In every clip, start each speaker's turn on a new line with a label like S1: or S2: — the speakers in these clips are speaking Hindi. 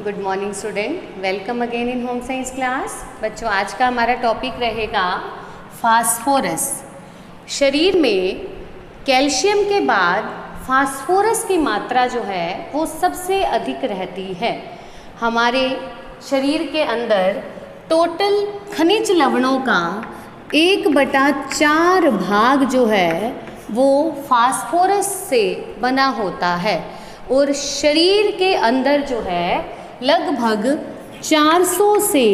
S1: Good morning student, welcome again in home science class. बच्चों, आज का हमारा टॉपिक रहेगा फास्फोरस। शरीर में कैल्शियम के बाद फास्फोरस की मात्रा जो है वो सबसे अधिक रहती है। हमारे शरीर के अंदर टोटल खनिज लवणों का 1/4 भाग जो है वो फास्फोरस से बना होता है और शरीर के अंदर जो है लगभग 400 से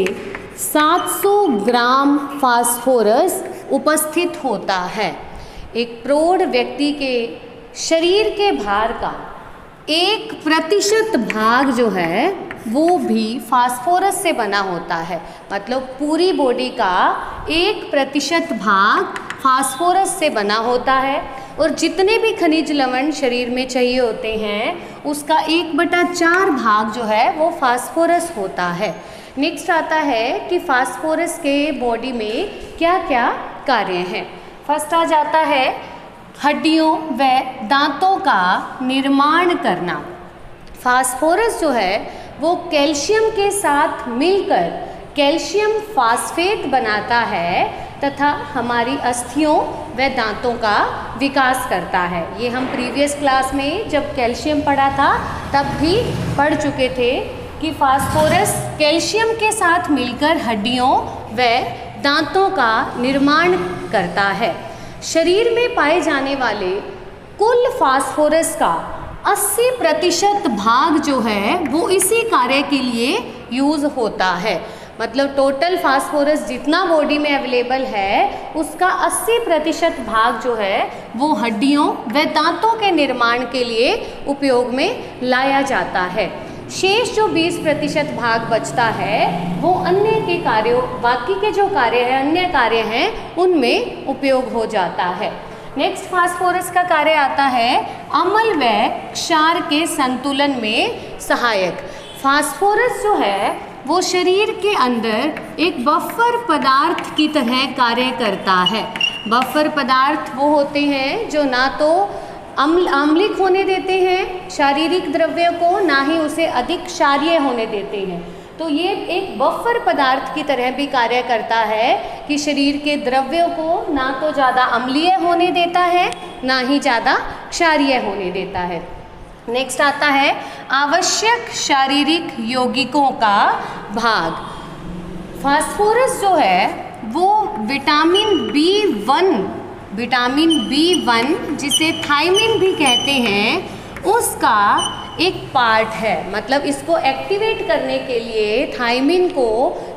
S1: 700 ग्राम फास्फोरस उपस्थित होता है। एक प्रौढ़ व्यक्ति के शरीर के भार का 1% भाग जो है वो भी फास्फोरस से बना होता है। मतलब पूरी बॉडी का 1% भाग फास्फोरस से बना होता है और जितने भी खनिज लवण शरीर में चाहिए होते हैं उसका 1/4 भाग जो है वो फास्फोरस होता है। नेक्स्ट आता है कि फास्फोरस के बॉडी में क्या क्या कार्य हैं। फर्स्ट आ जाता है हड्डियों व दांतों का निर्माण करना। फास्फोरस जो है वो कैल्शियम के साथ मिलकर कैल्शियम फास्फेट बनाता है तथा हमारी अस्थियों व दांतों का विकास करता है। ये हम प्रीवियस क्लास में जब कैल्शियम पढ़ा था तब भी पढ़ चुके थे कि फास्फोरस कैल्शियम के साथ मिलकर हड्डियों व दांतों का निर्माण करता है। शरीर में पाए जाने वाले कुल फास्फोरस का 80% भाग जो है वो इसी कार्य के लिए यूज़ होता है। मतलब टोटल फास्फोरस जितना बॉडी में अवेलेबल है उसका 80% भाग जो है वो हड्डियों व दांतों के निर्माण के लिए उपयोग में लाया जाता है। शेष जो 20% भाग बचता है वो अन्य के कार्यों, बाकी के जो कार्य हैं, अन्य कार्य हैं, उनमें उपयोग हो जाता है। नेक्स्ट फास्फोरस का कार्य आता है अम्ल व क्षार के संतुलन में सहायक। फास्फोरस जो है वो शरीर के अंदर एक बफर पदार्थ की तरह कार्य करता है। बफर पदार्थ वो होते हैं जो ना तो आम्लिक होने देते हैं शारीरिक द्रव्य को, ना ही उसे अधिक क्षारीय होने देते हैं। तो ये एक बफर पदार्थ की तरह भी कार्य करता है कि शरीर के द्रव्यों को ना तो ज़्यादा अम्लीय होने देता है ना ही ज़्यादा क्षारीय होने देता है। नेक्स्ट आता है आवश्यक शारीरिक यौगिकों का भाग। फास्फोरस जो है वो विटामिन B1 जिसे थायमिन भी कहते हैं उसका एक पार्ट है। मतलब इसको एक्टिवेट करने के लिए, थायमिन को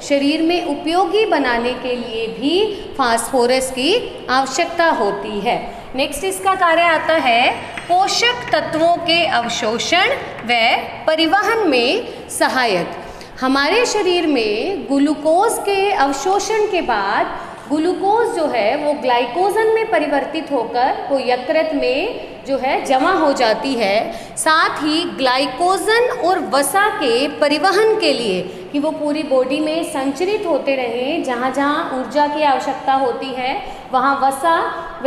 S1: शरीर में उपयोगी बनाने के लिए भी फास्फोरस की आवश्यकता होती है। नेक्स्ट इसका कार्य आता है पोषक तत्वों के अवशोषण व परिवहन में सहायक। हमारे शरीर में ग्लूकोज के अवशोषण के बाद ग्लूकोज जो है वो ग्लाइकोजन में परिवर्तित होकर वो यकृत में जो है जमा हो जाती है। साथ ही ग्लाइकोजन और वसा के परिवहन के लिए कि वो पूरी बॉडी में संचरित होते रहें, जहाँ जहाँ ऊर्जा की आवश्यकता होती है वहाँ वसा व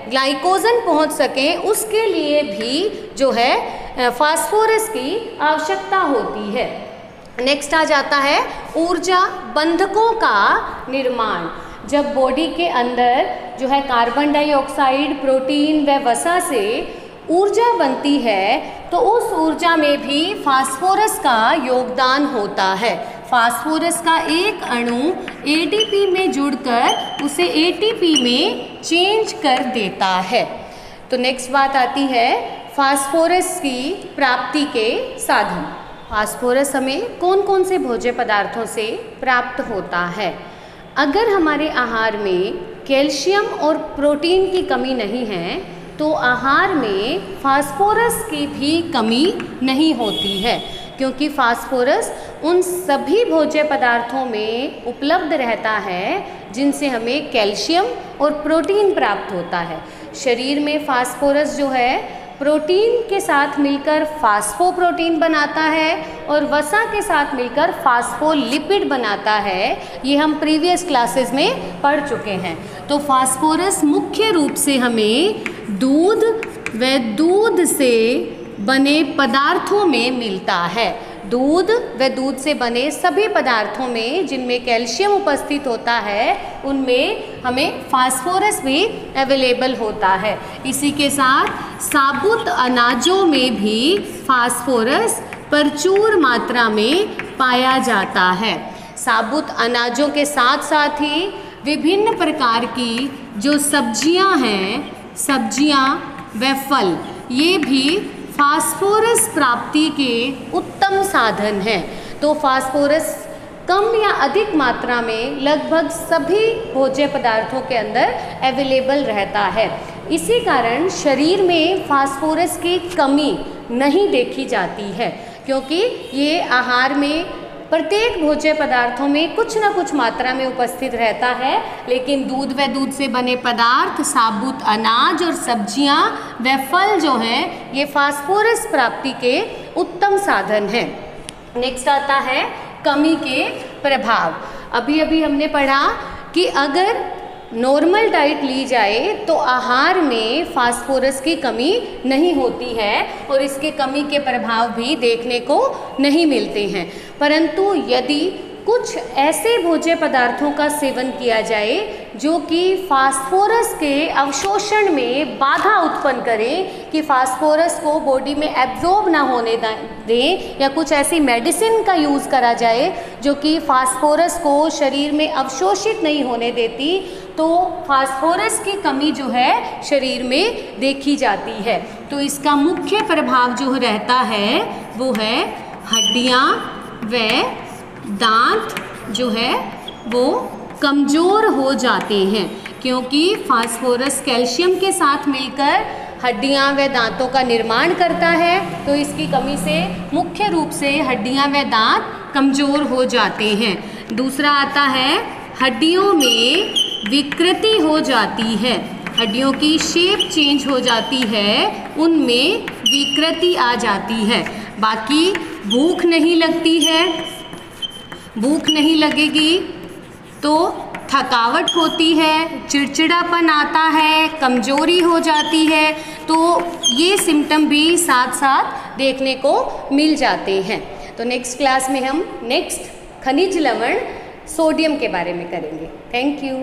S1: ग्लाइकोजन पहुँच सकें, उसके लिए भी जो है फास्फोरस की आवश्यकता होती है। नेक्स्ट आ जाता है ऊर्जा बंधकों का निर्माण। जब बॉडी के अंदर जो है कार्बन डाइऑक्साइड, प्रोटीन व वसा से ऊर्जा बनती है तो उस ऊर्जा में भी फास्फोरस का योगदान होता है। फास्फोरस का एक अणु ADP में जुड़कर उसे ATP में चेंज कर देता है। तो नेक्स्ट बात आती है फास्फोरस की प्राप्ति के साधन। फास्फोरस हमें कौन कौन से भोज्य पदार्थों से प्राप्त होता है। अगर हमारे आहार में कैल्शियम और प्रोटीन की कमी नहीं है तो आहार में फास्फोरस की भी कमी नहीं होती है, क्योंकि फास्फोरस उन सभी भोज्य पदार्थों में उपलब्ध रहता है जिनसे हमें कैल्शियम और प्रोटीन प्राप्त होता है। शरीर में फास्फोरस जो है प्रोटीन के साथ मिलकर फास्फोप्रोटीन बनाता है और वसा के साथ मिलकर फास्फोलिपिड बनाता है। ये हम प्रीवियस क्लासेस में पढ़ चुके हैं। तो फास्फोरस मुख्य रूप से हमें दूध व दूध से बने पदार्थों में मिलता है। दूध व दूध से बने सभी पदार्थों में जिनमें कैल्शियम उपस्थित होता है उनमें हमें फास्फोरस भी अवेलेबल होता है। इसी के साथ साबुत अनाजों में भी फास्फोरस प्रचुर मात्रा में पाया जाता है। साबुत अनाजों के साथ साथ ही विभिन्न प्रकार की जो सब्जियां हैं, सब्जियां व फल, ये भी फास्फोरस प्राप्ति के उत्तम साधन हैं। तो फास्फोरस कम या अधिक मात्रा में लगभग सभी भोज्य पदार्थों के अंदर अवेलेबल रहता है। इसी कारण शरीर में फास्फोरस की कमी नहीं देखी जाती है, क्योंकि ये आहार में प्रत्येक भोज्य पदार्थों में कुछ न कुछ मात्रा में उपस्थित रहता है। लेकिन दूध व दूध से बने पदार्थ, साबुत अनाज और सब्जियां व फल जो हैं, ये फास्फोरस प्राप्ति के उत्तम साधन हैं। नेक्स्ट आता है कमी के प्रभाव। अभी अभी हमने पढ़ा कि अगर नॉर्मल डाइट ली जाए तो आहार में फास्फोरस की कमी नहीं होती है और इसके कमी के प्रभाव भी देखने को नहीं मिलते हैं। परंतु यदि कुछ ऐसे भोज्य पदार्थों का सेवन किया जाए जो कि फास्फोरस के अवशोषण में बाधा उत्पन्न करें, कि फास्फोरस को बॉडी में एब्जॉर्ब ना होने दें, या कुछ ऐसी मेडिसिन का यूज़ करा जाए जो कि फास्फोरस को शरीर में अवशोषित नहीं होने देती, तो फास्फोरस की कमी जो है शरीर में देखी जाती है। तो इसका मुख्य प्रभाव जो रहता है वो है हड्डियाँ व दांत जो है वो कमज़ोर हो जाते हैं, क्योंकि फास्फोरस कैल्शियम के साथ मिलकर हड्डियां व दांतों का निर्माण करता है। तो इसकी कमी से मुख्य रूप से हड्डियां व दांत कमज़ोर हो जाते हैं। दूसरा आता है हड्डियों में विकृति हो जाती है, हड्डियों की शेप चेंज हो जाती है, उनमें विकृति आ जाती है। बाकी भूख नहीं लगती है, भूख नहीं लगेगी तो थकावट होती है, चिड़चिड़ापन आता है, कमजोरी हो जाती है। तो ये सिम्टम भी साथ साथ देखने को मिल जाते हैं। तो नेक्स्ट क्लास में हम खनिज लवण सोडियम के बारे में करेंगे। Thank you.